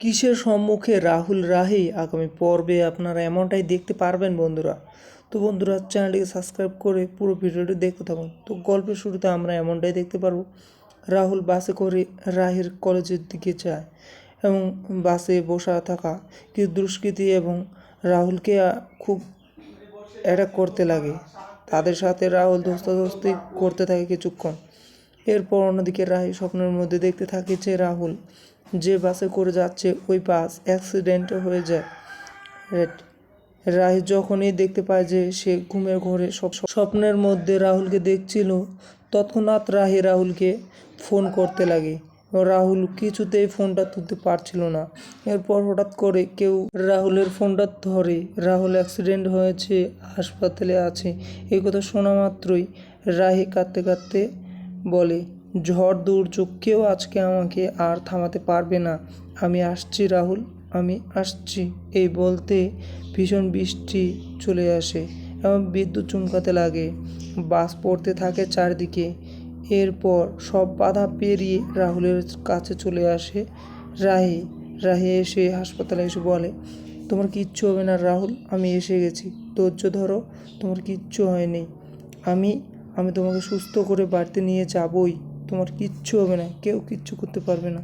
কিসের সম্মুখে রাহুল রাহি আগামী পর্বে আপনারা এমনটাই দেখতে পারবেন বন্ধুরা। তো বন্ধুরা, চ্যানেলটিকে সাবস্ক্রাইব করে পুরো ভিডিওটি দেখতে থাকুন। তো গল্পের শুরুতে আমরা এমনটাই দেখতে পারবো, রাহুল বাসে করে রাহির কলেজের দিকে যায় এবং বাসে বসা থাকা কিছু দুষ্কৃতী এবং রাহুলকে খুব অ্যাটাক করতে লাগে। তাদের সাথে রাহুল ধস্তাধস্তি করতে থাকে কিছুক্ষণ। এরপর অন্যদিকে রাহি স্বপ্নের মধ্যে দেখতে থাকে যে রাহুল যে বাসে করে যাচ্ছে ওই বাস অ্যাক্সিডেন্ট হয়ে যায়। রাহি যখনই দেখতে পায় যে সে ঘুমের ঘোরে স্বপ্নের মধ্যে রাহুলকে দেখছিল, তৎক্ষণাৎ রাহি রাহুলকে ফোন করতে লাগে। রাহুল কিছুতেই ফোনটা তুলতে পারছিল না। এরপর হঠাৎ করে কেউ রাহুলের ফোনটা ধরে। রাহুল অ্যাক্সিডেন্ট হয়েছে, হাসপাতালে আছে। এই কথা শোনা মাত্রই রাহি কাঁদতে কাঁদতে বলে, ঝড় দুর্যোগ কেউ আজকে আমাকে আর থামাতে পারবে না। আমি আসছি রাহুল, আমি আসছি। এই বলতে ভীষণ বৃষ্টি চলে আসে এবং বিদ্যুৎ চমকাতে লাগে। বাস পড়তে থাকে চারদিকে। এরপর সব বাধা পেরিয়ে রাহুলের কাছে চলে আসে রাহি। রাহি এসে হাসপাতালে এসে বলে, তোমার কিচ্ছু হবে না রাহুল, আমি এসে গেছি, ধৈর্য ধরো, তোমার কিচ্ছু হয়নি। আমি আমি তোমাকে সুস্থ করে বাড়িতে নিয়ে যাবই, তোমার কিচ্ছু হবে না, কেউ কিচ্ছু করতে পারবে না।